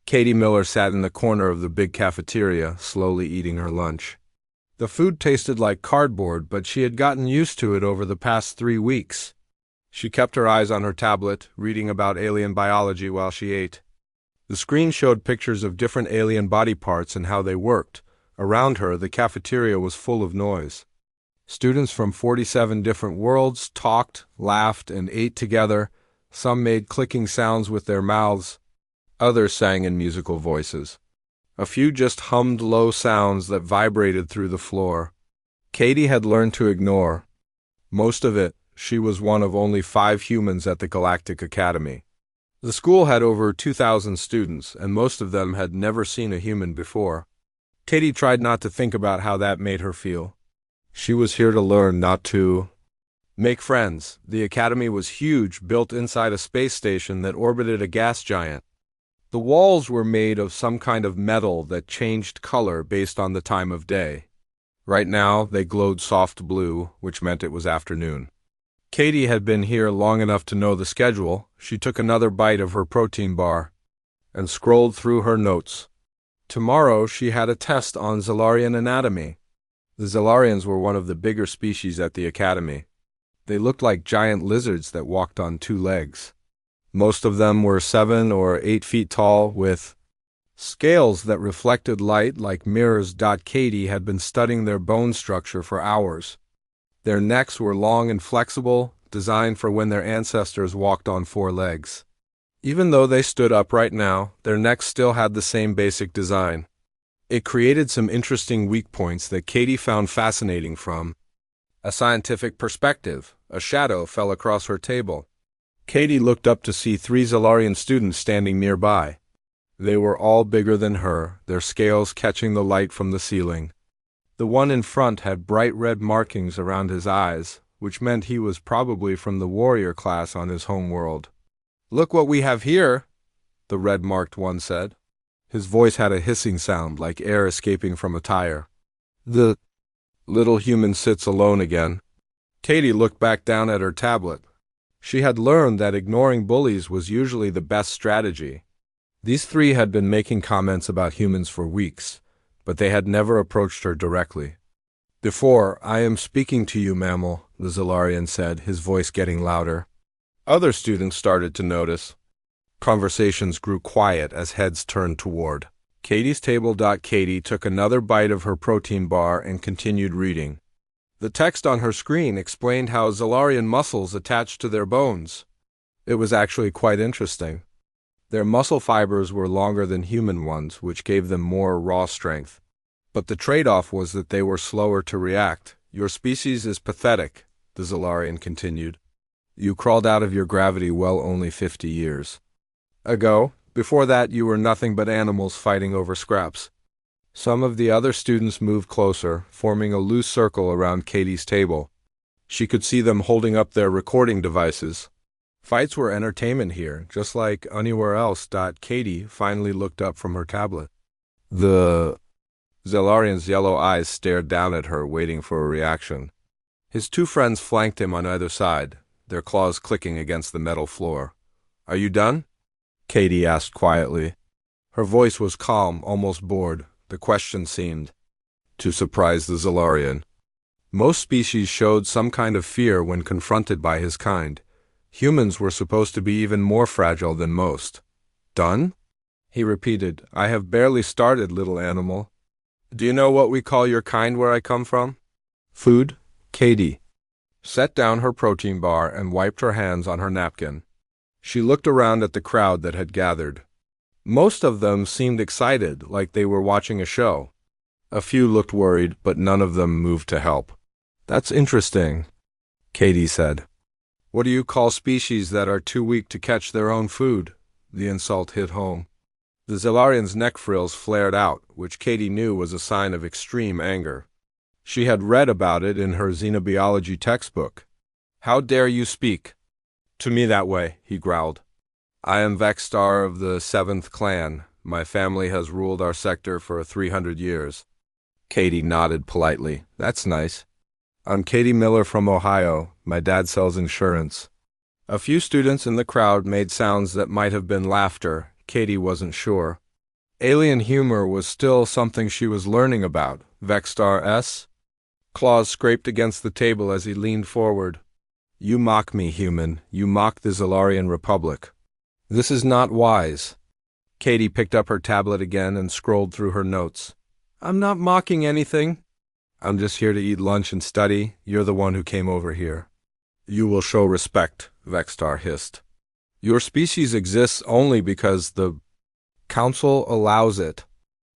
Katie Miller sat in the corner of the big cafeteria, slowly eating her lunch. The food tasted like cardboard, but she had gotten used to it over the past 3 weeks. She kept her eyes on her tablet, reading about alien biology while she ate. The screen showed pictures of different alien body parts and how they worked. Around her, the cafeteria was full of noise. Students from 47 different worlds talked, laughed, and ate together. Some made clicking sounds with their mouths. Others sang in musical voices. A few just hummed low sounds that vibrated through the floor. Katie had learned to ignore most of it. She was one of only 5 humans at the Galactic Academy. The school had over 2,000 students, and most of them had never seen a human before. Katie tried not to think about how that made her feel. She was here to learn, not to make friends. The academy was huge, built inside a space station that orbited a gas giant. The walls were made of some kind of metal that changed color based on the time of day. Right now, they glowed soft blue, which meant it was afternoon. Katie had been here long enough to know the schedule. She took another bite of her protein bar and scrolled through her notes. Tomorrow, she had a test on Zellarian anatomy. The Zellarians were one of the bigger species at the academy. They looked like giant lizards that walked on 2 legs. Most of them were 7 or 8 feet tall, with scales that reflected light like mirrors. Katie had been studying their bone structure for hours. Their necks were long and flexible, designed for when their ancestors walked on 4 legs. Even though they stood upright now, their necks still had the same basic design. It created some interesting weak points that Katie found fascinating from a scientific perspective. A shadow fell across her table. Katie looked up to see 3 Zellarian students standing nearby. They were all bigger than her, their scales catching the light from the ceiling. The one in front had bright red markings around his eyes, which meant he was probably from the warrior class on his home world. "Look what we have here," the red-marked one said. His voice had a hissing sound, like air escaping from a tire. "The little human sits alone again." Katie looked back down at her tablet. She had learned that ignoring bullies was usually the best strategy. These 3 had been making comments about humans for weeks, but they had never approached her directly. "Before, I am speaking to you, mammal," the Zellarian said, his voice getting louder. Other students started to notice. Conversations grew quiet as heads turned toward Katie's table. Katie took another bite of her protein bar and continued reading. The text on her screen explained how Zellarian muscles attached to their bones. It was actually quite interesting. Their muscle fibers were longer than human ones, which gave them more raw strength. But the trade-off was that they were slower to react. "Your species is pathetic," the Zellarian continued. "You crawled out of your gravity well only 50 years ago. Before that, you were nothing but animals fighting over scraps." Some of the other students moved closer, forming a loose circle around Katie's table. She could see them holding up their recording devices. Fights were entertainment here, just like anywhere else. Katie finally looked up from her tablet. The Zellarian's yellow eyes stared down at her, waiting for a reaction. His 2 friends flanked him on either side, their claws clicking against the metal floor. "Are you done?" Katie asked quietly. Her voice was calm, almost bored. The question seemed to surprise the Zellarian. Most species showed some kind of fear when confronted by his kind. Humans were supposed to be even more fragile than most. "Done?" he repeated. "I have barely started, little animal. Do you know what we call your kind where I come from?" "Food." Katie set down her protein bar and wiped her hands on her napkin. She looked around at the crowd that had gathered. Most of them seemed excited, like they were watching a show. A few looked worried, but none of them moved to help. "That's interesting," Katie said. "What do you call species that are too weak to catch their own food?" The insult hit home. The Zellarian's neck frills flared out, which Katie knew was a sign of extreme anger. She had read about it in her xenobiology textbook. "How dare you speak to me that way?" he growled. "I am Vexstar of the 7th Clan. My family has ruled our sector for 300 years. Katie nodded politely. "That's nice. I'm Katie Miller from Ohio. My dad sells insurance." A few students in the crowd made sounds that might have been laughter. Katie wasn't sure. Alien humor was still something she was learning about, Vexstar S. Claws scraped against the table as he leaned forward. You mock me, human. You mock the Zalarian Republic. This is not wise. Katie picked up her tablet again and scrolled through her notes. I'm not mocking anything. I'm just here to eat lunch and study. You're the one who came over here. You will show respect, Vexstar hissed. Your species exists only because the Council allows it.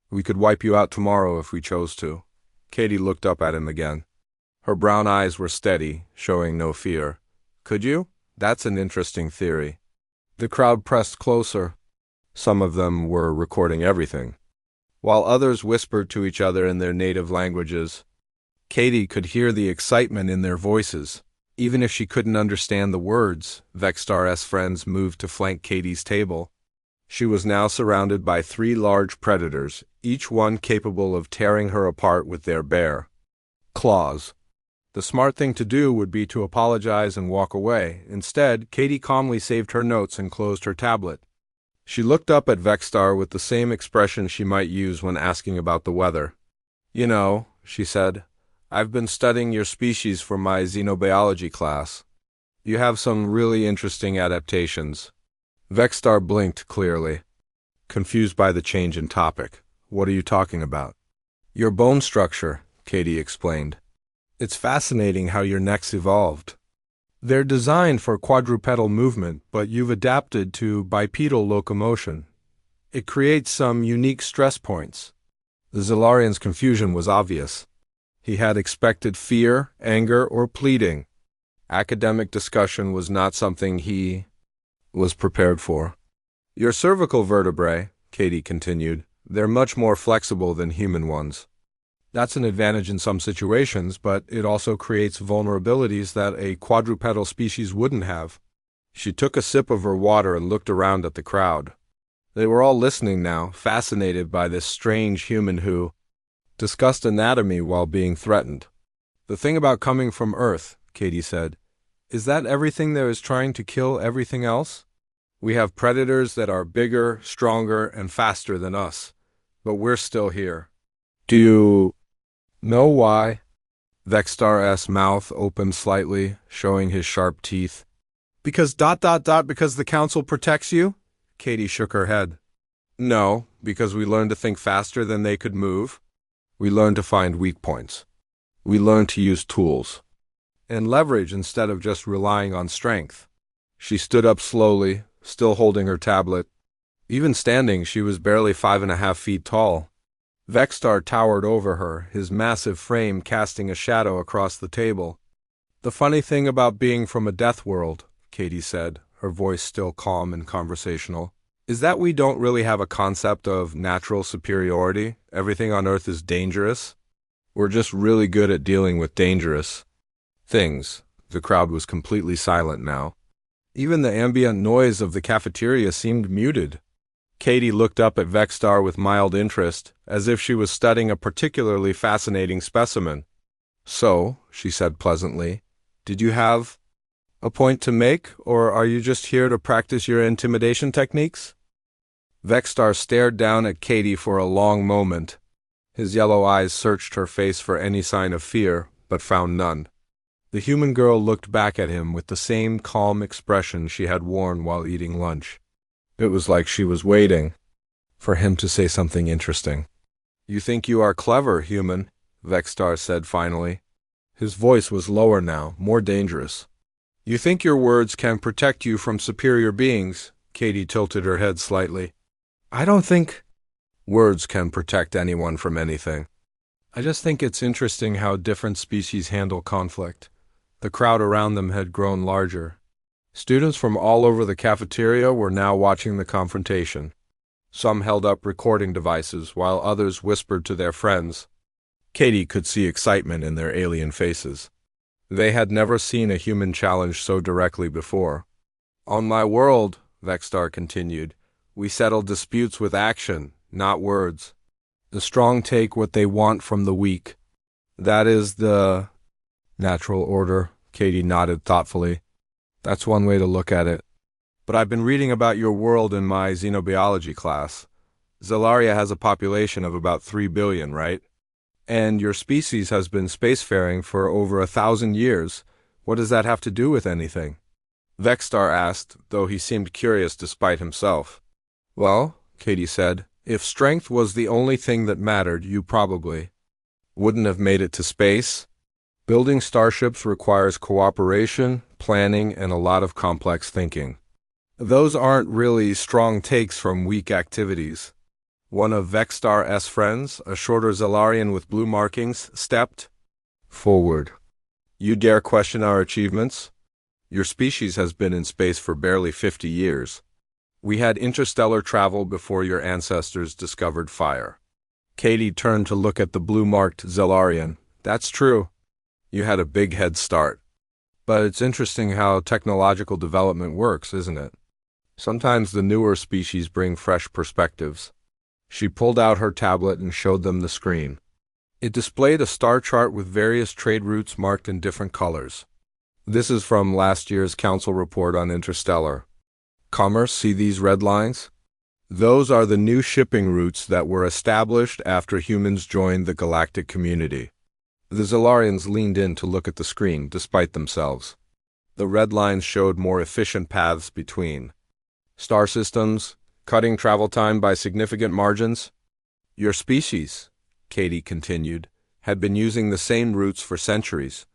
We could wipe you out tomorrow if we chose to. Katie looked up at him again. Her brown eyes were steady, showing no fear. Could you? That's an interesting theory. The crowd pressed closer. Some of them were recording everything, while others whispered to each other in their native languages. Katie could hear the excitement in their voices. Even if she couldn't understand the words, Vexstar's friends moved to flank Katie's table. She was now surrounded by 3 large predators, each one capable of tearing her apart with their bare claws. The smart thing to do would be to apologize and walk away. Instead, Katie calmly saved her notes and closed her tablet. She looked up at Vexstar with the same expression she might use when asking about the weather. You know, she said, I've been studying your species for my xenobiology class. You have some really interesting adaptations. Vexstar blinked clearly, confused by the change in topic. What are you talking about? Your bone structure, Katie explained. It's fascinating how your necks evolved. They're designed for quadrupedal movement, but you've adapted to bipedal locomotion. It creates some unique stress points. The Zalarian's confusion was obvious. He had expected fear, anger, or pleading. Academic discussion was not something he was prepared for. Your cervical vertebrae, Katie continued, they're much more flexible than human ones. That's an advantage in some situations, but it also creates vulnerabilities that a quadrupedal species wouldn't have. She took a sip of her water and looked around at the crowd. They were all listening now, fascinated by this strange human who discussed anatomy while being threatened. The thing about coming from Earth, Katie said, is that everything there is trying to kill everything else? We have predators that are bigger, stronger, and faster than us, but we're still here. Do you know why? Vexstar's mouth opened slightly, showing his sharp teeth. Because ... because the Council protects you? Katie shook her head. No, because we learned to think faster than they could move. We learned to find weak points. We learned to use tools and leverage instead of just relying on strength. She stood up slowly, still holding her tablet. Even standing, she was barely 5.5 feet tall. Vexstar towered over her, his massive frame casting a shadow across the table. The funny thing about being from a Deathworld, Katie said, her voice still calm and conversational, is that we don't really have a concept of natural superiority. Everything on Earth is dangerous. We're just really good at dealing with dangerous things. The crowd was completely silent now. Even the ambient noise of the cafeteria seemed muted. Katie looked up at Vexstar with mild interest, as if she was studying a particularly fascinating specimen. So, she said pleasantly, did you have a point to make, or are you just here to practice your intimidation techniques? Vexstar stared down at Katie for a long moment. His yellow eyes searched her face for any sign of fear, but found none. The human girl looked back at him with the same calm expression she had worn while eating lunch. It was like she was waiting for him to say something interesting. You think you are clever, human, Vexstar said finally. His voice was lower now, more dangerous. You think your words can protect you from superior beings? Katie tilted her head slightly. I don't think words can protect anyone from anything. I just think it's interesting how different species handle conflict. The crowd around them had grown larger. Students from all over the cafeteria were now watching the confrontation. Some held up recording devices, while others whispered to their friends. Katie could see excitement in their alien faces. They had never seen a human challenge so directly before. On my world, Vexstar continued, we settle disputes with action, not words. The strong take what they want from the weak. That is the natural order, Katie nodded thoughtfully. That's one way to look at it. But I've been reading about your world in my xenobiology class. Zelaria has a population of about 3 billion, right? And your species has been spacefaring for over 1,000 years. What does that have to do with anything? Vexstar asked, though he seemed curious despite himself. Well, Katie said, if strength was the only thing that mattered, you probably wouldn't have made it to space. Building starships requires cooperation, planning, and a lot of complex thinking. Those aren't really strong takes from weak activities. One of Vexstar's friends, a shorter Zelarian with blue markings, stepped forward. You dare question our achievements? Your species has been in space for barely 50 years. We had interstellar travel before your ancestors discovered fire. Katie turned to look at the blue-marked Zelarian. That's true. You had a big head start. But it's interesting how technological development works, isn't it? Sometimes the newer species bring fresh perspectives. She pulled out her tablet and showed them the screen. It displayed a star chart with various trade routes marked in different colors. This is from last year's Council report on interstellar commerce. See these red lines? Those are the new shipping routes that were established after humans joined the galactic community. The Zelarians leaned in to look at the screen, despite themselves. The red lines showed more efficient paths between star systems, cutting travel time by significant margins. Your species, Katie continued, had been using the same routes for centuries,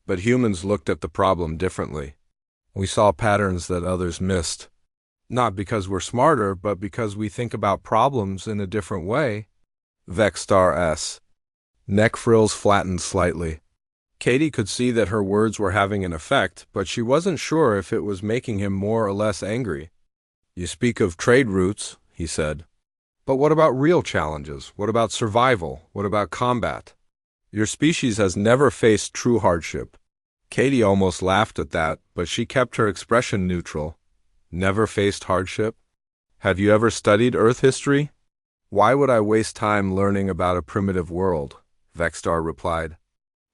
but humans looked at the problem differently. We saw patterns that others missed. Not because we're smarter, but because we think about problems in a different way. Vexstar's neck frills flattened slightly. Katie could see that her words were having an effect, but she wasn't sure if it was making him more or less angry. You speak of trade routes, he said. But what about real challenges? What about survival? What about combat? Your species has never faced true hardship. Katie almost laughed at that, but she kept her expression neutral. Never faced hardship? Have you ever studied Earth history? Why would I waste time learning about a primitive world? Vexstar replied.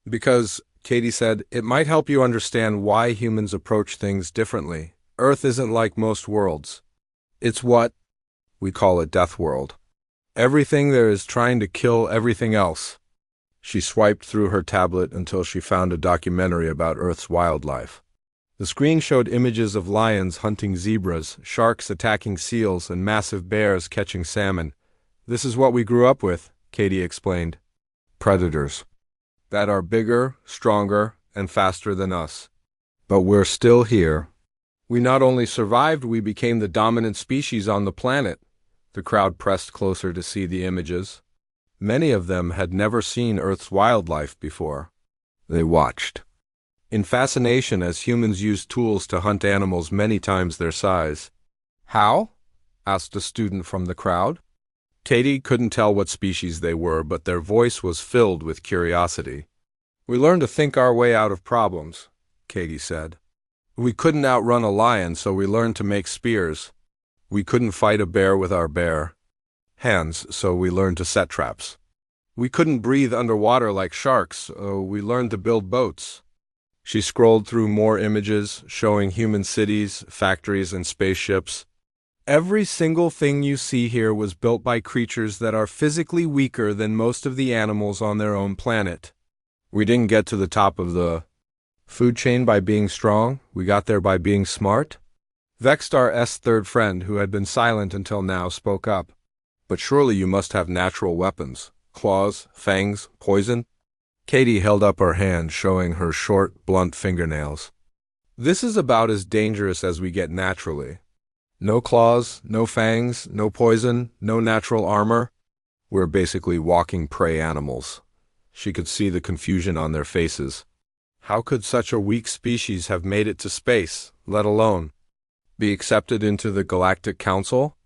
Because, Katie said, it might help you understand why humans approach things differently. Earth isn't like most worlds. It's what we call a Deathworld. Everything there is trying to kill everything else. She swiped through her tablet until she found a documentary about Earth's wildlife. The screen showed images of lions hunting zebras, sharks attacking seals, and massive bears catching salmon. This is what we grew up with, Katie explained. Predators that are bigger, stronger, and faster than us. But we're still here. We not only survived, we became the dominant species on the planet. The crowd pressed closer to see the images. Many of them had never seen Earth's wildlife before. They watched in fascination as humans used tools to hunt animals many times their size. How? Asked a student from the crowd. Katie couldn't tell what species they were, but their voice was filled with curiosity. We learned to think our way out of problems, Katie said. We couldn't outrun a lion, so we learned to make spears. We couldn't fight a bear with our bare hands, so we learned to set traps. We couldn't breathe underwater like sharks, so we learned to build boats. She scrolled through more images, showing human cities, factories, and spaceships. Every single thing you see here was built by creatures that are physically weaker than most of the animals on their own planet. We didn't get to the top of the food chain by being strong. We got there by being smart. Vexstar's third friend, who had been silent until now, spoke up. But surely you must have natural weapons. Claws, fangs, poison? Katie held up her hand, showing her short, blunt fingernails. This is about as dangerous as we get naturally. No claws, no fangs, no poison, no natural armor. We're basically walking prey animals. She could see the confusion on their faces. How could such a weak species have made it to space, let alone be accepted into the Galactic Council?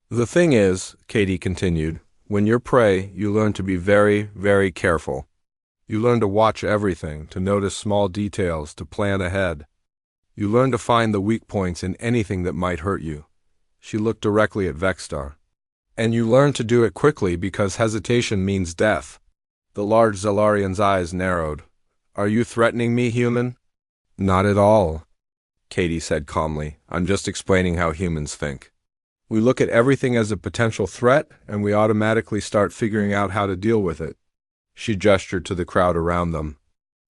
The thing is, Katie continued, when you're prey, you learn to be very, very careful. You learn to watch everything, to notice small details, to plan ahead. You learn to find the weak points in anything that might hurt you. She looked directly at Vexstar. And you learn to do it quickly because hesitation means death. The large Zelarian's eyes narrowed. Are you threatening me, human? Not at all, Katie said calmly. I'm just explaining how humans think. We look at everything as a potential threat, and we automatically start figuring out how to deal with it. She gestured to the crowd around them.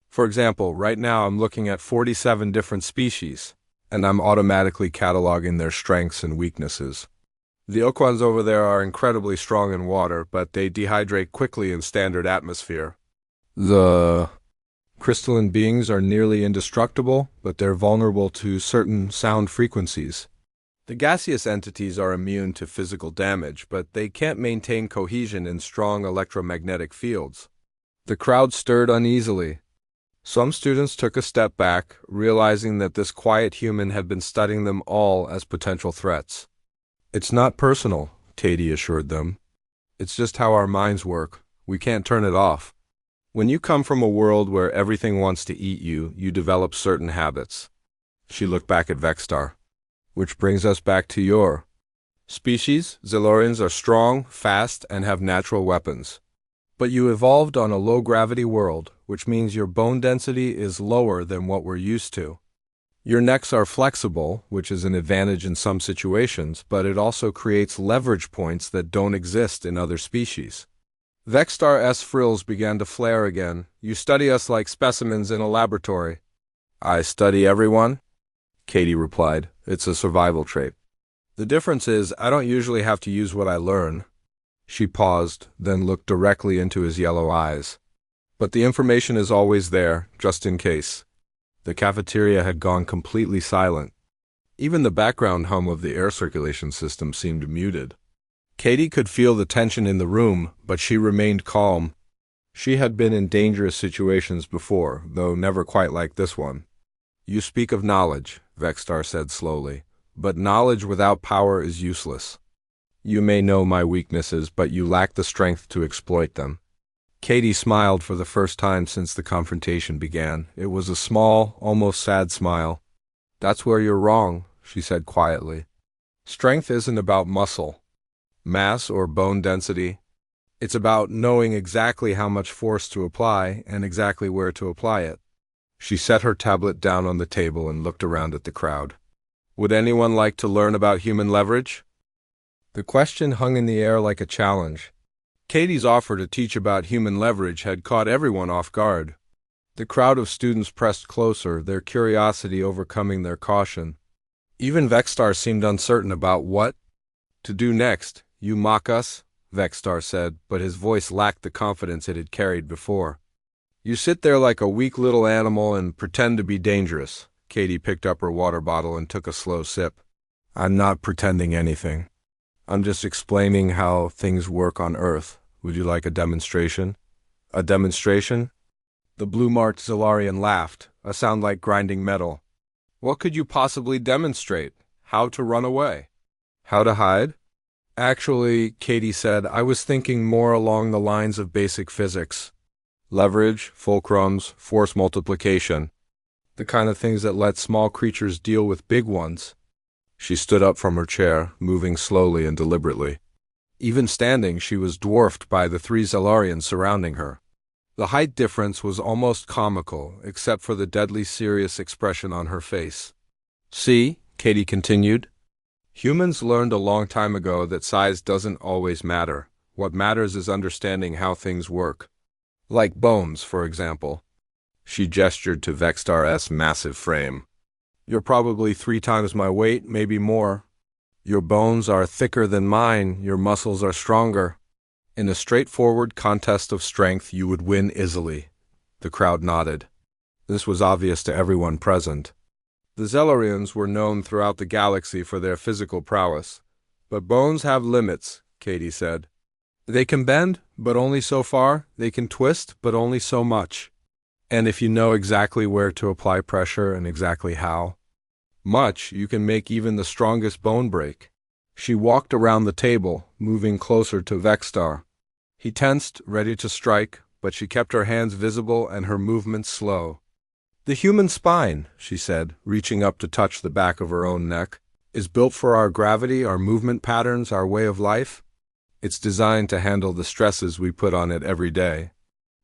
For example, right now I'm looking at 47 different species, and I'm automatically cataloging their strengths and weaknesses. The Orcs over there are incredibly strong in water, but they dehydrate quickly in standard atmosphere. The crystalline beings are nearly indestructible, but they're vulnerable to certain sound frequencies. The gaseous entities are immune to physical damage, but they can't maintain cohesion in strong electromagnetic fields. The crowd stirred uneasily. Some students took a step back, realizing that this quiet human had been studying them all as potential threats. "It's not personal," Katie assured them. "It's just how our minds work. We can't turn it off. When you come from a world where everything wants to eat you, you develop certain habits." She looked back at Vexstar. "Which brings us back to your species. Zellorians are strong, fast, and have natural weapons. But you evolved on a low-gravity world, which means your bone density is lower than what we're used to. Your necks are flexible, which is an advantage in some situations, but it also creates leverage points that don't exist in other species." Vexstar's frills began to flare again. "You study us like specimens in a laboratory." "I study everyone," Katie replied. "It's a survival trait. The difference is I don't usually have to use what I learn." She paused, then looked directly into his yellow eyes. "But the information is always there, just in case." The cafeteria had gone completely silent. Even the background hum of the air circulation system seemed muted. Katie could feel the tension in the room, but she remained calm. She had been in dangerous situations before, though never quite like this one. "You speak of knowledge," Vexstar said slowly, "but knowledge without power is useless. You may know my weaknesses, but you lack the strength to exploit them." Katie smiled for the first time since the confrontation began. It was a small, almost sad smile. "That's where you're wrong," she said quietly. "Strength isn't about muscle, mass, or bone density. It's about knowing exactly how much force to apply and exactly where to apply it." She set her tablet down on the table and looked around at the crowd. "Would anyone like to learn about human leverage?" The question hung in the air like a challenge. Katie's offer to teach about human leverage had caught everyone off guard. The crowd of students pressed closer, their curiosity overcoming their caution. Even Vexstar seemed uncertain about what to do next. "You mock us," Vexstar said, but his voice lacked the confidence it had carried before. "You sit there like a weak little animal and pretend to be dangerous." Katie picked up her water bottle and took a slow sip. "I'm not pretending anything. I'm just explaining how things work on Earth. Would you like a demonstration?" "A demonstration?" The blue-marked Zellarian laughed, a sound like grinding metal. "What could you possibly demonstrate? How to run away? How to hide?" "Actually," Katie said, "I was thinking more along the lines of basic physics. Leverage, fulcrums, force multiplication. The kind of things that let small creatures deal with big ones." She stood up from her chair, moving slowly and deliberately. Even standing, she was dwarfed by the 3 Zellarians surrounding her. The height difference was almost comical, except for the deadly serious expression on her face. "See," Katie continued, "humans learned a long time ago that size doesn't always matter. What matters is understanding how things work. Like bones, for example." She gestured to Vexstar's massive frame. "You're probably 3 times my weight, maybe more. Your bones are thicker than mine, your muscles are stronger. In a straightforward contest of strength, you would win easily." The crowd nodded. This was obvious to everyone present. The Zellarians were known throughout the galaxy for their physical prowess. "But bones have limits," Katie said. "They can bend, but only so far. They can twist, but only so much. And if you know exactly where to apply pressure and exactly how much, you can make even the strongest bone break." She walked around the table, moving closer to Vexstar. He tensed, ready to strike, but she kept her hands visible and her movements slow. "The human spine," she said, reaching up to touch the back of her own neck, "is built for our gravity, our movement patterns, our way of life. It's designed to handle the stresses we put on it every day."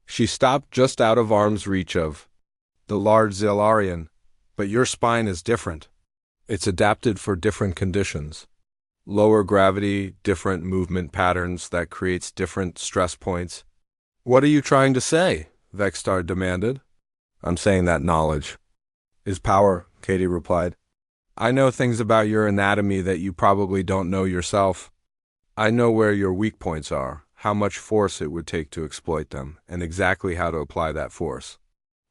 She stopped just out of arm's reach of the large Zellarian. "But your spine is different. It's adapted for different conditions." Lower gravity, different movement patterns that creates different stress points. What are you trying to say? Vexstar demanded. I'm saying that knowledge is power, Katie replied. I know things about your anatomy that you probably don't know yourself. I know where your weak points are, how much force it would take to exploit them, and exactly how to apply that force.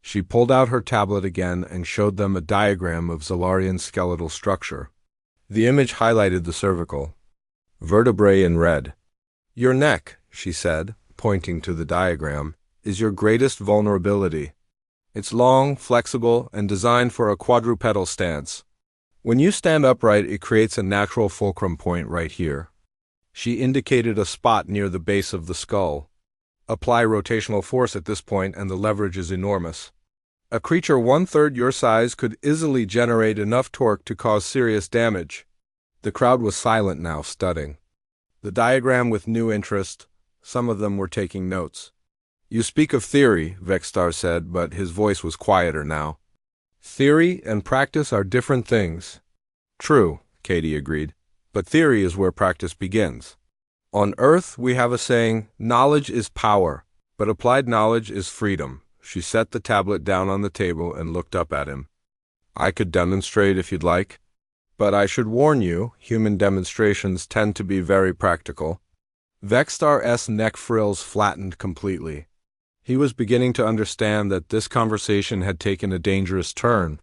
She pulled out her tablet again and showed them a diagram of Zalarian's skeletal structure. The image highlighted the cervical vertebrae in red. Your neck, she said, pointing to the diagram, is your greatest vulnerability. It's long, flexible, and designed for a quadrupedal stance. When you stand upright, it creates a natural fulcrum point right here. She indicated a spot near the base of the skull. Apply rotational force at this point and the leverage is enormous. A creature 1/3 your size could easily generate enough torque to cause serious damage. The crowd was silent now, studying the diagram with new interest. Some of them were taking notes. You speak of theory, Vexstar said, but his voice was quieter now. Theory and practice are different things. True, Katie agreed, but theory is where practice begins. On Earth, we have a saying, knowledge is power, but applied knowledge is freedom. She set the tablet down on the table and looked up at him. I could demonstrate if you'd like, but I should warn you, human demonstrations tend to be very practical. Vexstar's neck frills flattened completely. He was beginning to understand that this conversation had taken a dangerous turn.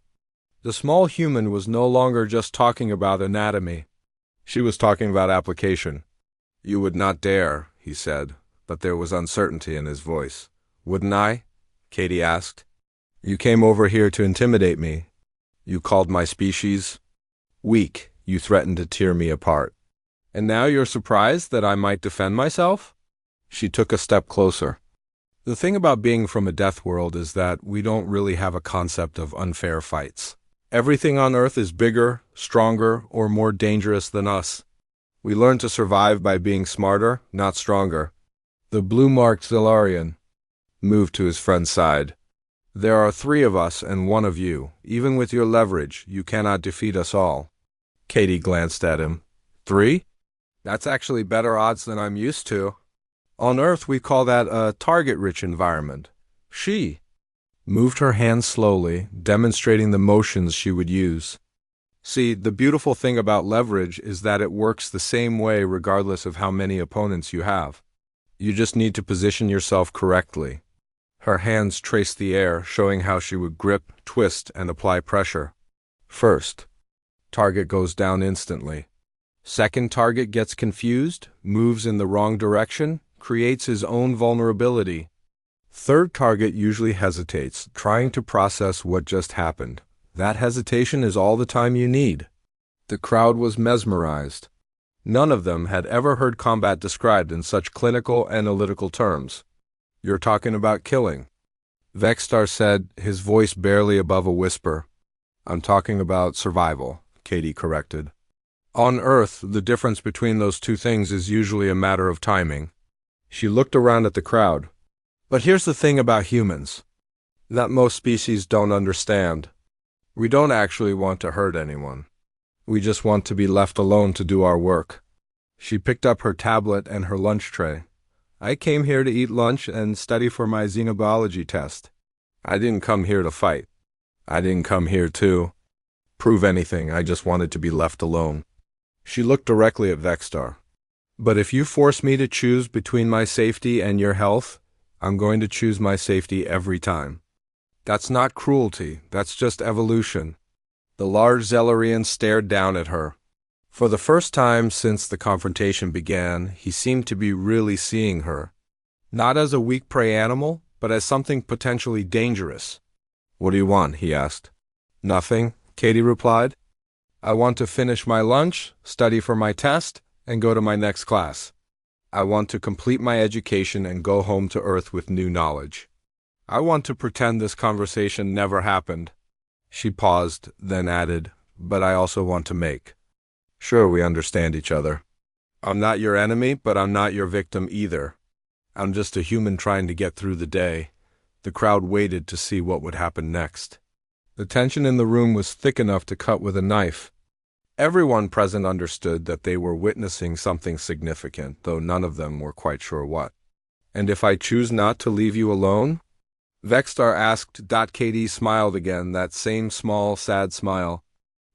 The small human was no longer just talking about anatomy. She was talking about application. You would not dare, he said, but there was uncertainty in his voice. Wouldn't I? Katie asked. You came over here to intimidate me. You called my species weak. You threatened to tear me apart. And now you're surprised that I might defend myself? She took a step closer. The thing about being from a death world is that we don't really have a concept of unfair fights. Everything on Earth is bigger, stronger, or more dangerous than us. We learn to survive by being smarter, not stronger. The blue-marked Zalarian moved to his friend's side. There are 3 of us and 1 of you. Even with your leverage, you cannot defeat us all. Katie glanced at him. 3? That's actually better odds than I'm used to. On Earth, we call that a target-rich environment. She moved her hand slowly, demonstrating the motions she would use. See, the beautiful thing about leverage is that it works the same way regardless of how many opponents you have. You just need to position yourself correctly. Her hands traced the air, showing how she would grip, twist, and apply pressure. First, target goes down instantly. Second target gets confused, moves in the wrong direction, creates his own vulnerability. Third target usually hesitates, trying to process what just happened. That hesitation is all the time you need. The crowd was mesmerized. None of them had ever heard combat described in such clinical, analytical terms. You're talking about killing, Vexstar said, his voice barely above a whisper. I'm talking about survival, Katie corrected. On Earth, the difference between those two things is usually a matter of timing. She looked around at the crowd. But here's the thing about humans that most species don't understand. We don't actually want to hurt anyone. We just want to be left alone to do our work. She picked up her tablet and her lunch tray. I came here to eat lunch and study for my xenobiology test. I didn't come here to fight. I didn't come here to prove anything. I just wanted to be left alone. She looked directly at Vexstar. But if you force me to choose between my safety and your health, I'm going to choose my safety every time. That's not cruelty, that's just evolution. The large Zalarian stared down at her. For the first time since the confrontation began, he seemed to be really seeing her. Not as a weak prey animal, but as something potentially dangerous. What do you want? He asked. Nothing, Katie replied. I want to finish my lunch, study for my test, and go to my next class. I want to complete my education and go home to Earth with new knowledge. I want to pretend this conversation never happened. She paused, then added, but I also want to make sure we understand each other. I'm not your enemy, but I'm not your victim either. I'm just a human trying to get through the day. The crowd waited to see what would happen next. The tension in the room was thick enough to cut with a knife. Everyone present understood that they were witnessing something significant, though none of them were quite sure what. "And if I choose not to leave you alone?" Vexstar asked. Katie smiled again, that same small, sad smile.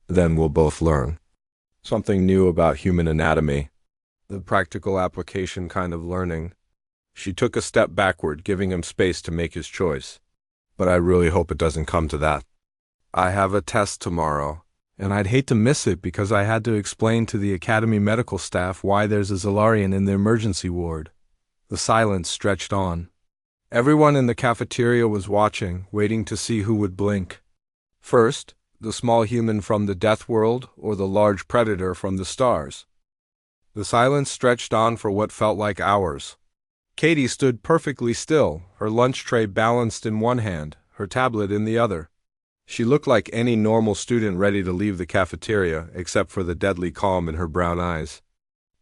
"Then we'll both learn something new about human anatomy. The practical application kind of learning." She took a step backward, giving him space to make his choice. "But I really hope it doesn't come to that. I have a test tomorrow, and I'd hate to miss it because I had to explain to the Academy medical staff why there's a Zalarian in the emergency ward." The silence stretched on. Everyone in the cafeteria was watching, waiting to see who would blink. First, the small human from the Deathworld or the large predator from the stars. The silence stretched on for what felt like hours. Katie stood perfectly still, her lunch tray balanced in one hand, her tablet in the other. She looked like any normal student ready to leave the cafeteria, except for the deadly calm in her brown eyes.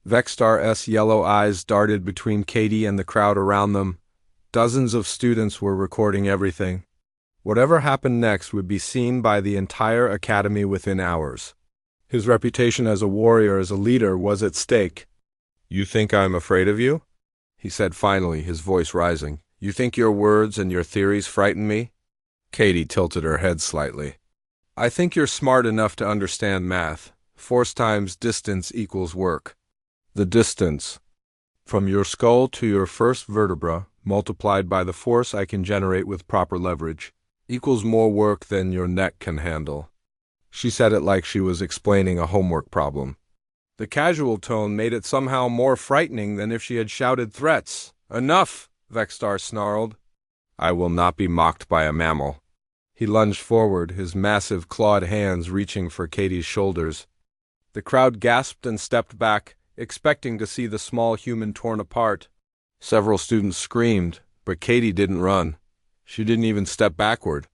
Vexstar's yellow eyes darted between Katie and the crowd around them. Dozens of students were recording everything. Whatever happened next would be seen by the entire academy within hours. His reputation as a warrior, as a leader, was at stake. "You think I'm afraid of you?" he said finally, his voice rising. "You think your words and your theories frighten me?" Katie tilted her head slightly. "I think you're smart enough to understand math. Force times distance equals work. The distance from your skull to your first vertebra, multiplied by the force I can generate with proper leverage, equals more work than your neck can handle." She said it like she was explaining a homework problem. The casual tone made it somehow more frightening than if she had shouted threats. "Enough!" Vexstar snarled. "I will not be mocked by a mammal." He lunged forward, his massive clawed hands reaching for Katie's shoulders. The crowd gasped and stepped back, expecting to see the small human torn apart. Several students screamed, but Katie didn't run. She didn't even step backward.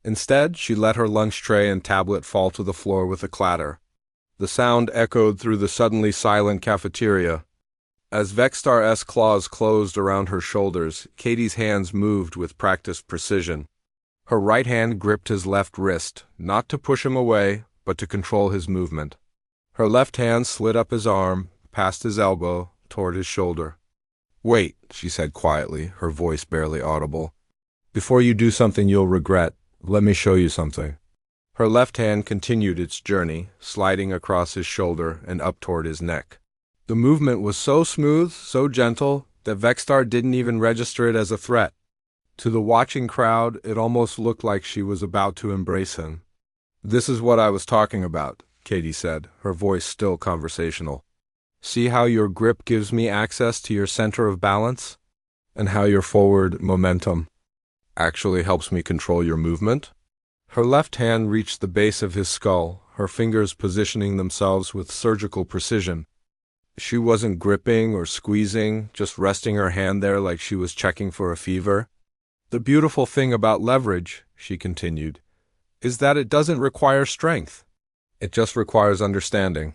Instead, she let her lunch tray and tablet fall to the floor with a clatter. The sound echoed through the suddenly silent cafeteria. As Vexstar's claws closed around her shoulders, Katie's hands moved with practiced precision. Her right hand gripped his left wrist, not to push him away, but to control his movement. Her left hand slid up his arm, past his elbow, toward his shoulder. "Wait," she said quietly, her voice barely audible. "Before you do something you'll regret, let me show you something." Her left hand continued its journey, sliding across his shoulder and up toward his neck. The movement was so smooth, so gentle, that Vexstar didn't even register it as a threat. To the watching crowd, it almost looked like she was about to embrace him. "This is what I was talking about," Katie said, her voice still conversational. "See how your grip gives me access to your center of balance? And how your forward momentum actually helps me control your movement?" Her left hand reached the base of his skull, her fingers positioning themselves with surgical precision. She wasn't gripping or squeezing, just resting her hand there like she was checking for a fever. "The beautiful thing about leverage," she continued, "is that it doesn't require strength. It just requires understanding.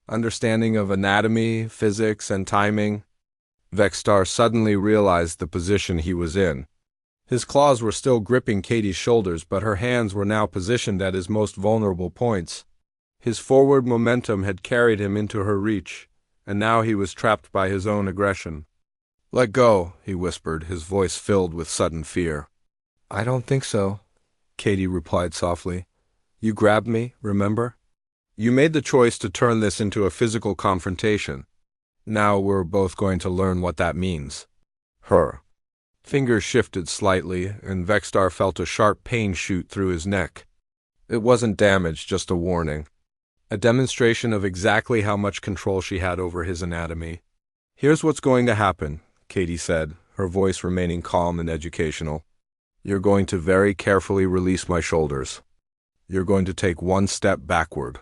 Understanding of anatomy, physics, and timing." Vexstar suddenly realized the position he was in. His claws were still gripping Katie's shoulders, but her hands were now positioned at his most vulnerable points. His forward momentum had carried him into her reach, and now he was trapped by his own aggression. "Let go," he whispered, his voice filled with sudden fear. "I don't think so," Katie replied softly. "You grabbed me, remember? You made the choice to turn this into a physical confrontation. Now we're both going to learn what that means." Her fingers shifted slightly, and Vexstar felt a sharp pain shoot through his neck. It wasn't damage, just a warning. A demonstration of exactly how much control she had over his anatomy. "Here's what's going to happen," Katie said, her voice remaining calm and educational. "You're going to very carefully release my shoulders. You're going to take one step backward.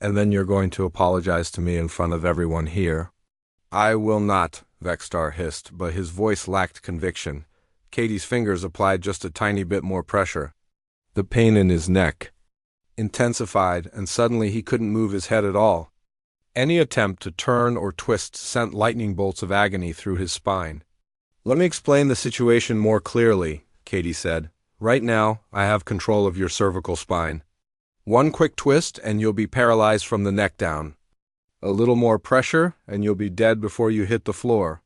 And then you're going to apologize to me in front of everyone here." "I will not," Vexstar hissed, but his voice lacked conviction. Katie's fingers applied just a tiny bit more pressure. The pain in his neck intensified, and suddenly he couldn't move his head at all. Any attempt to turn or twist sent lightning bolts of agony through his spine. "Let me explain the situation more clearly," Katie said. "Right now, I have control of your cervical spine. One quick twist and you'll be paralyzed from the neck down. A little more pressure and you'll be dead before you hit the floor.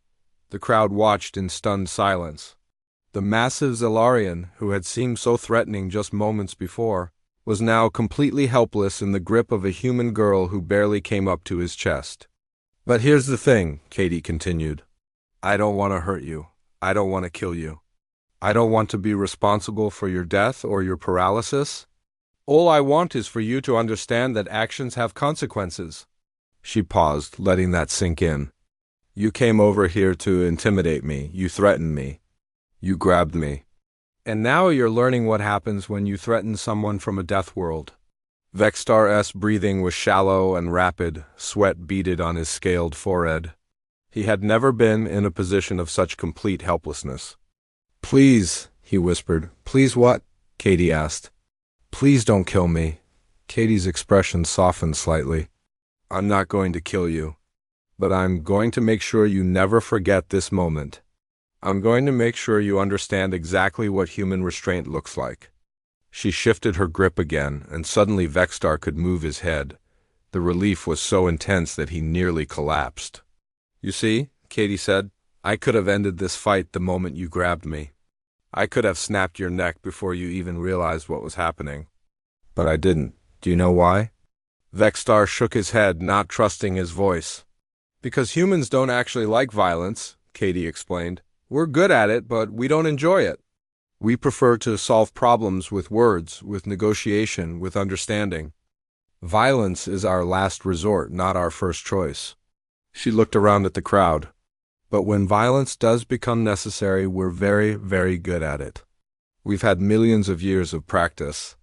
The crowd watched in stunned silence. The massive Zellarian, who had seemed so threatening just moments before, was now completely helpless in the grip of a human girl who barely came up to his chest. But here's the thing, Katie continued. I don't want to hurt you. I don't want to kill you. I don't want to be responsible for your death or your paralysis. All I want is for you to understand that actions have consequences. She paused, letting that sink in. You came over here to intimidate me. You threatened me. You grabbed me. And now you're learning what happens when you threaten someone from a death world. Vextar's breathing was shallow and rapid, sweat beaded on his scaled forehead. He had never been in a position of such complete helplessness. Please, he whispered. Please what? Katie asked. Please don't kill me. Katie's expression softened slightly. I'm not going to kill you, but I'm going to make sure you never forget this moment. I'm going to make sure you understand exactly what human restraint looks like. She shifted her grip again, and suddenly Vextar could move his head. The relief was so intense that he nearly collapsed. You see, Katie said, I could have ended this fight the moment you grabbed me. I could have snapped your neck before you even realized what was happening. But I didn't. Do you know why? Vextar shook his head, not trusting his voice. Because humans don't actually like violence, Katie explained. We're good at it, but we don't enjoy it. We prefer to solve problems with words, with negotiation, with understanding. Violence is our last resort, not our first choice. She looked around at the crowd. But when violence does become necessary, we're very, very good at it. We've had millions of years of practice.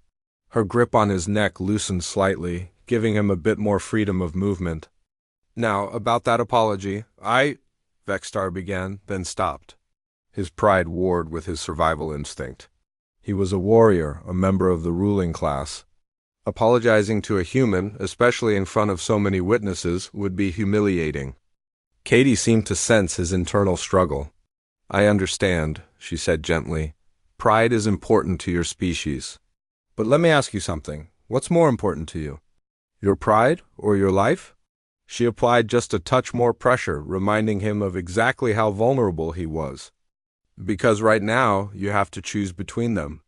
Her grip on his neck loosened slightly, giving him a bit more freedom of movement. Now, about that apology, Vextar began, then stopped. His pride warred with his survival instinct. He was a warrior, a member of the ruling class. Apologizing to a human, especially in front of so many witnesses, would be humiliating. Katie seemed to sense his internal struggle. I understand, she said gently. Pride is important to your species. But let me ask you something. What's more important to you? Your pride or your life? She applied just a touch more pressure, reminding him of exactly how vulnerable he was. Because right now, you have to choose between them.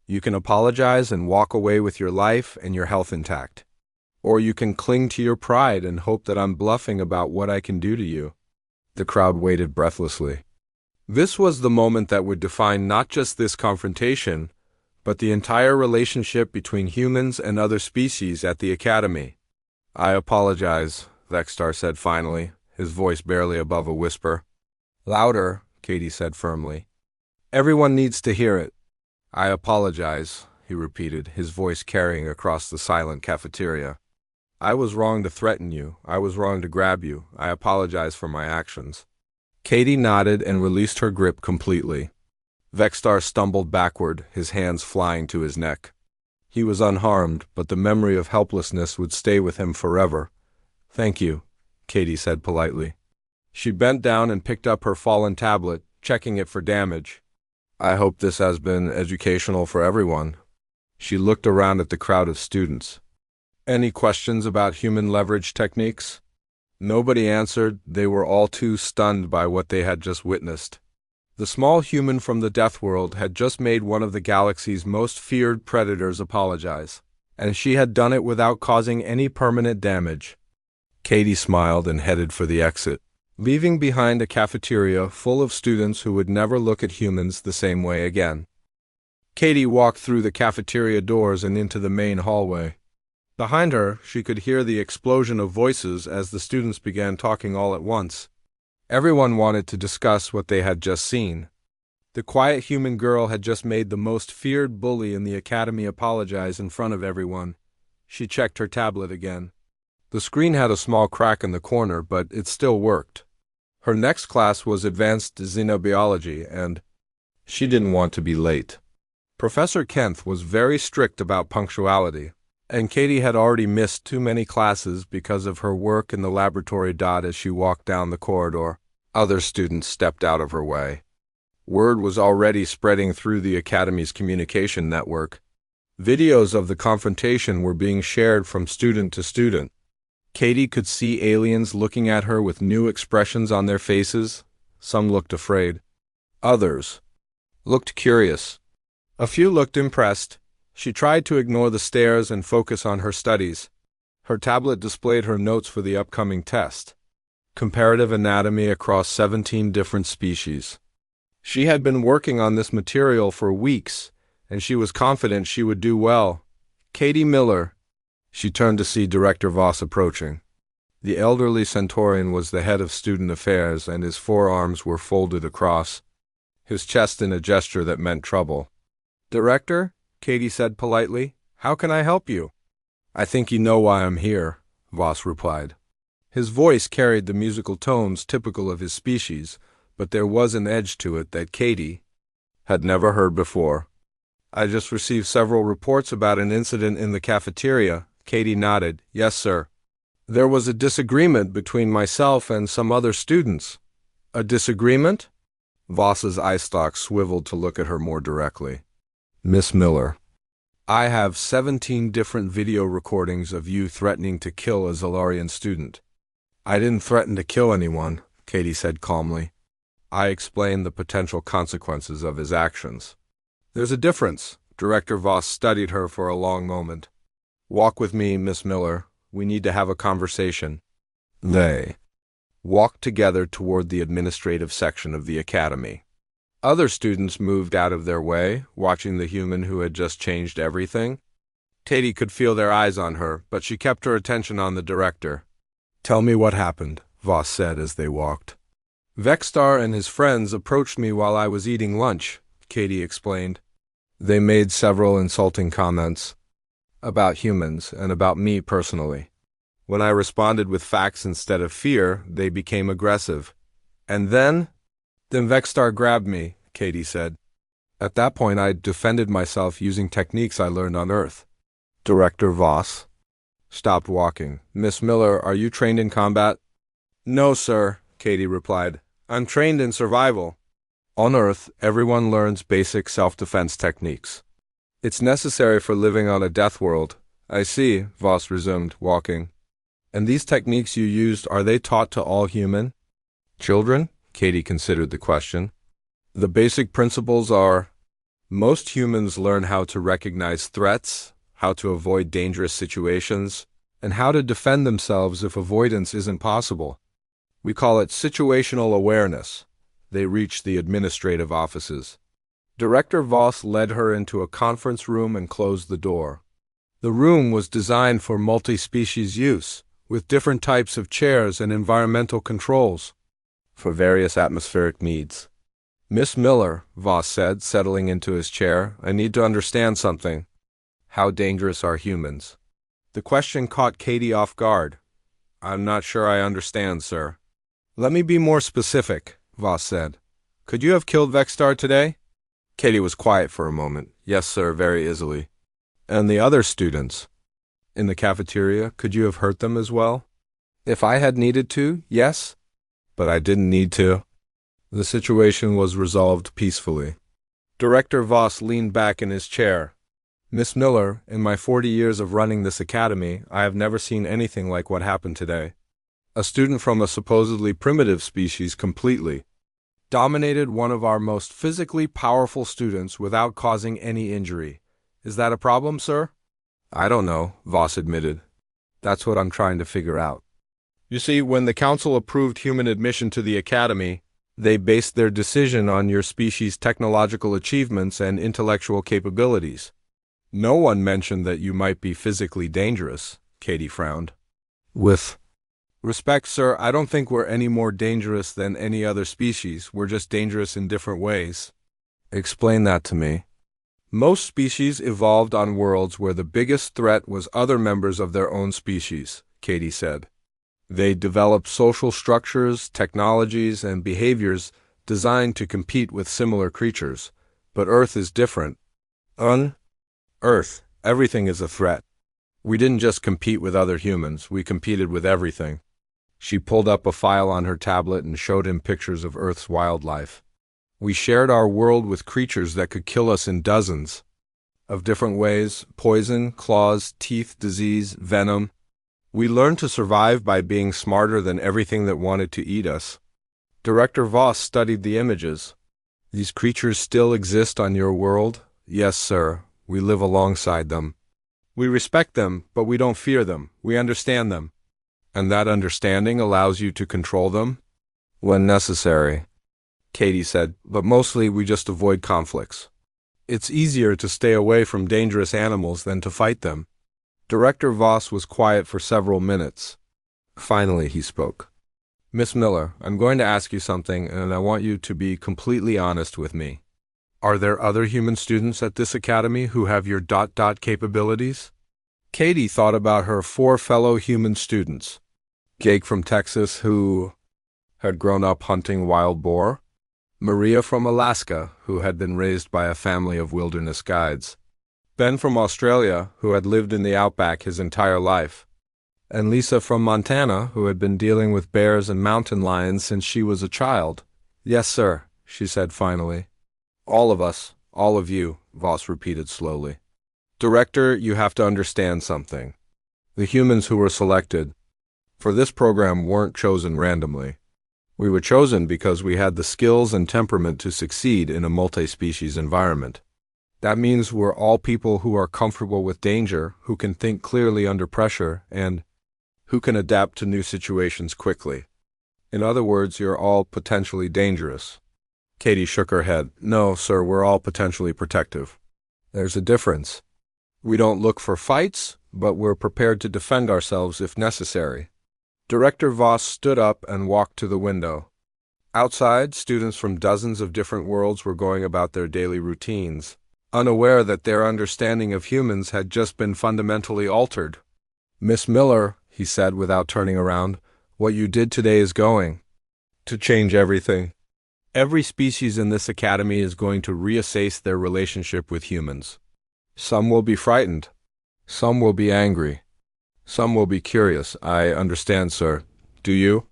You can apologize and walk away with your life and your health intact. Or you can cling to your pride and hope that I'm bluffing about what I can do to you. The crowd waited breathlessly. This was the moment that would define not just this confrontation, but the entire relationship between humans and other species at the Academy. I apologize, Vextar said finally, his voice barely above a whisper. Louder, Katie said firmly. Everyone needs to hear it. I apologize, he repeated, his voice carrying across the silent cafeteria. I was wrong to threaten you. I was wrong to grab you. I apologize for my actions. Katie nodded and released her grip completely. Vextar stumbled backward, his hands flying to his neck. He was unharmed, but the memory of helplessness would stay with him forever. Thank you, Katie said politely. She bent down and picked up her fallen tablet, checking it for damage. I hope this has been educational for everyone. She looked around at the crowd of students. Any questions about human leverage techniques? Nobody answered. They were all too stunned by what they had just witnessed. The small human from the Deathworld had just made one of the galaxy's most feared predators apologize, and she had done it without causing any permanent damage. Katie smiled and headed for the exit, leaving behind a cafeteria full of students who would never look at humans the same way again. Katie walked through the cafeteria doors and into the main hallway. Behind her, she could hear the explosion of voices as the students began talking all at once. Everyone wanted to discuss what they had just seen. The quiet human girl had just made the most feared bully in the academy apologize in front of everyone. She checked her tablet again. The screen had a small crack in the corner, but it still worked. Her next class was advanced xenobiology, and she didn't want to be late. Professor Kent was very strict about punctuality, and Katie had already missed too many classes because of her work in the laboratory. As she walked down the corridor, other students stepped out of her way. Word was already spreading through the Academy's communication network. Videos of the confrontation were being shared from student to student. Katie could see aliens looking at her with new expressions on their faces. Some looked afraid. Others looked curious. A few looked impressed. She tried to ignore the stares and focus on her studies. Her tablet displayed her notes for the upcoming test. Comparative anatomy across 17 different species. She had been working on this material for weeks, and she was confident she would do well. Katie Miller. She turned to see Director Voss approaching. The elderly Centaurian was the head of student affairs, and his forearms were folded across, his chest in a gesture that meant trouble. "Director," Katie said politely, "how can I help you?" "I think you know why I'm here," Voss replied. His voice carried the musical tones typical of his species, but there was an edge to it that Katie had never heard before. "I just received several reports about an incident in the cafeteria." Katie nodded. "Yes, sir. There was a disagreement between myself and some other students." "A disagreement?" Voss's eye stalks swiveled to look at her more directly. "Miss Miller, I have 17 different video recordings of you threatening to kill a Zalarian student." "I didn't threaten to kill anyone," Katie said calmly. "I explained the potential consequences of his actions." "There's a difference." Director Voss studied her for a long moment. "Walk with me, Miss Miller. We need to have a conversation." They walked together toward the administrative section of the academy. Other students moved out of their way, watching the human who had just changed everything. Katie could feel their eyes on her, but she kept her attention on the director. "Tell me what happened," Voss said as they walked. "Vexstar and his friends approached me while I was eating lunch," Katie explained. "They made several insulting comments about humans and about me personally. When I responded with facts instead of fear, they became aggressive. And then Vexstar grabbed me," Katie said. "At that point, I defended myself using techniques I learned on Earth." Director Voss stopped walking. "Miss Miller, are you trained in combat?" "No, sir," Katie replied. "I'm trained in survival." On Earth, everyone learns basic self-defense techniques. It's necessary for living on a Deathworld. "I see," Voss resumed, walking. "And these techniques you used, are they taught to all human children?" Katie considered the question. "The basic principles are, most humans learn how to recognize threats, how to avoid dangerous situations, and how to defend themselves if avoidance isn't possible. We call it situational awareness." They reached the administrative offices. Director Voss led her into a conference room and closed the door. The room was designed for multi-species use, with different types of chairs and environmental controls for various atmospheric needs. "Miss Miller," Voss said, settling into his chair, "I need to understand something. How dangerous are humans?" The question caught Katie off guard. "I'm not sure I understand, sir." "Let me be more specific," Voss said. "Could you have killed Vexstar today?" Katie was quiet for a moment. "Yes, sir, very easily." "And the other students in the cafeteria, could you have hurt them as well?" "If I had needed to, yes. But I didn't need to." The situation was resolved peacefully. Director Voss leaned back in his chair. "Miss Miller, in my 40 years of running this academy, I have never seen anything like what happened today. A student from a supposedly primitive species completely dominated one of our most physically powerful students without causing any injury. Is that a problem, sir?" "I don't know," Voss admitted. "That's what I'm trying to figure out. You see, when the council approved human admission to the academy, they based their decision on your species' technological achievements and intellectual capabilities. No one mentioned that you might be physically dangerous." Katie frowned. "With respect, sir, I don't think we're any more dangerous than any other species. We're just dangerous in different ways." "Explain that to me." "Most species evolved on worlds where the biggest threat was other members of their own species," Katie said. "They developed social structures, technologies, and behaviors designed to compete with similar creatures. But Earth is different. On Earth, everything is a threat. We didn't just compete with other humans, we competed with everything." She pulled up a file on her tablet and showed him pictures of Earth's wildlife. "We shared our world with creatures that could kill us in dozens." of different ways: poison, claws, teeth, disease, venom. We learned to survive by being smarter than everything that wanted to eat us. Director Voss studied the images. These creatures still exist on your world? Yes, sir. We live alongside them. We respect them, but we don't fear them. We understand them. And that understanding allows you to control them? When necessary, Katie said, but mostly we just avoid conflicts. It's easier to stay away from dangerous animals than to fight them. Director Voss was quiet for several minutes. Finally, he spoke. Miss Miller, I'm going to ask you something, and I want you to be completely honest with me. Are there other human students at this academy who have your ... capabilities? Katie thought about her 4 fellow human students. Jake from Texas, who had grown up hunting wild boar. Maria from Alaska, who had been raised by a family of wilderness guides. Ben from Australia, who had lived in the outback his entire life. And Lisa from Montana, who had been dealing with bears and mountain lions since she was a child. Yes, sir, she said finally. All of us, all of you, Voss repeated slowly. Director, you have to understand something. The humans who were selected for this program weren't chosen randomly. We were chosen because we had the skills and temperament to succeed in a multi-species environment. That means we're all people who are comfortable with danger, who can think clearly under pressure, and who can adapt to new situations quickly. In other words, you're all potentially dangerous. Katie shook her head. No, sir, we're all potentially protective. There's a difference. We don't look for fights, but we're prepared to defend ourselves if necessary. Director Voss stood up and walked to the window. Outside, students from dozens of different worlds were going about their daily routines, unaware that their understanding of humans had just been fundamentally altered. Miss Miller, he said without turning around, what you did today is going to change everything. Every species in this academy is going to reassess their relationship with humans. Some will be frightened. Some will be angry. Some will be curious. I understand, sir. Do you?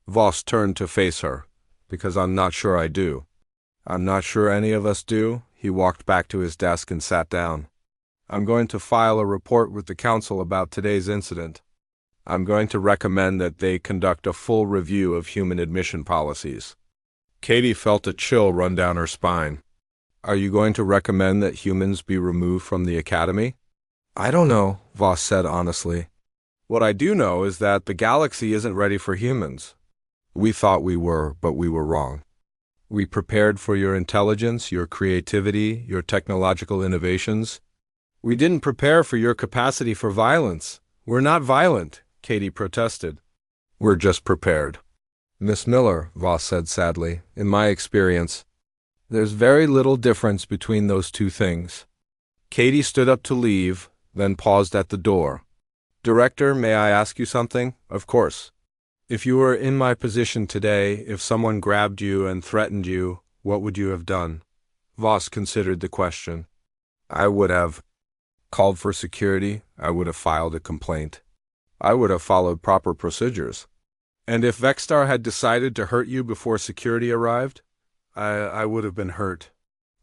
Voss turned to face her. Because I'm not sure I do. I'm not sure any of us do. He walked back to his desk and sat down. I'm going to file a report with the council about today's incident. I'm going to recommend that they conduct a full review of human admission policies. Katie felt a chill run down her spine. Are you going to recommend that humans be removed from the academy? I don't know, Voss said honestly. What I do know is that the galaxy isn't ready for humans. We thought we were, but we were wrong. We prepared for your intelligence, your creativity, your technological innovations. We didn't prepare for your capacity for violence. We're not violent, Katie protested. We're just prepared. Miss Miller, Voss said sadly, in my experience, there's very little difference between those two things. Katie stood up to leave, then paused at the door. Director, may I ask you something? Of course. If you were in my position today, if someone grabbed you and threatened you, what would you have done? Voss considered the question. I would have called for security. I would have filed a complaint. I would have followed proper procedures. And if Vexstar had decided to hurt you before security arrived, I would have been hurt.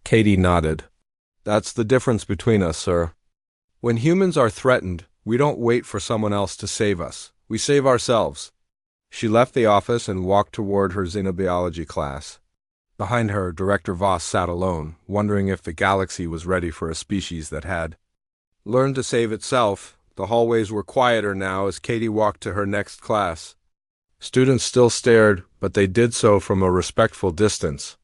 Katie nodded. That's the difference between us, sir. When humans are threatened, we don't wait for someone else to save us. We save ourselves. She left the office and walked toward her xenobiology class. Behind her, Director Voss sat alone, wondering if the galaxy was ready for a species that had learned to save itself. The hallways were quieter now as Katie walked to her next class. Students still stared, but they did so from a respectful distance.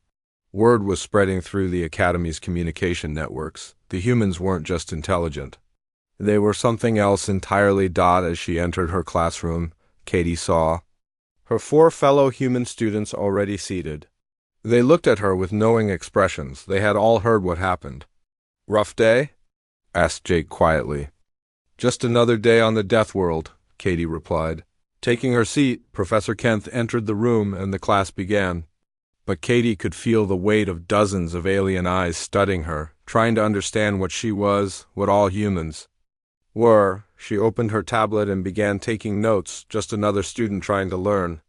Word was spreading through the Academy's communication networks. The humans weren't just intelligent. They were something else entirely. As she entered her classroom, Katie saw her 4 fellow human students already seated. They looked at her with knowing expressions. They had all heard what happened. Rough day? Asked Jake quietly. Just another day on the Deathworld, Katie replied. Taking her seat, Professor Kent entered the room and the class began. But Katie could feel the weight of dozens of alien eyes studying her, trying to understand what she was, what all humans were. She opened her tablet and began taking notes, just another student trying to learn.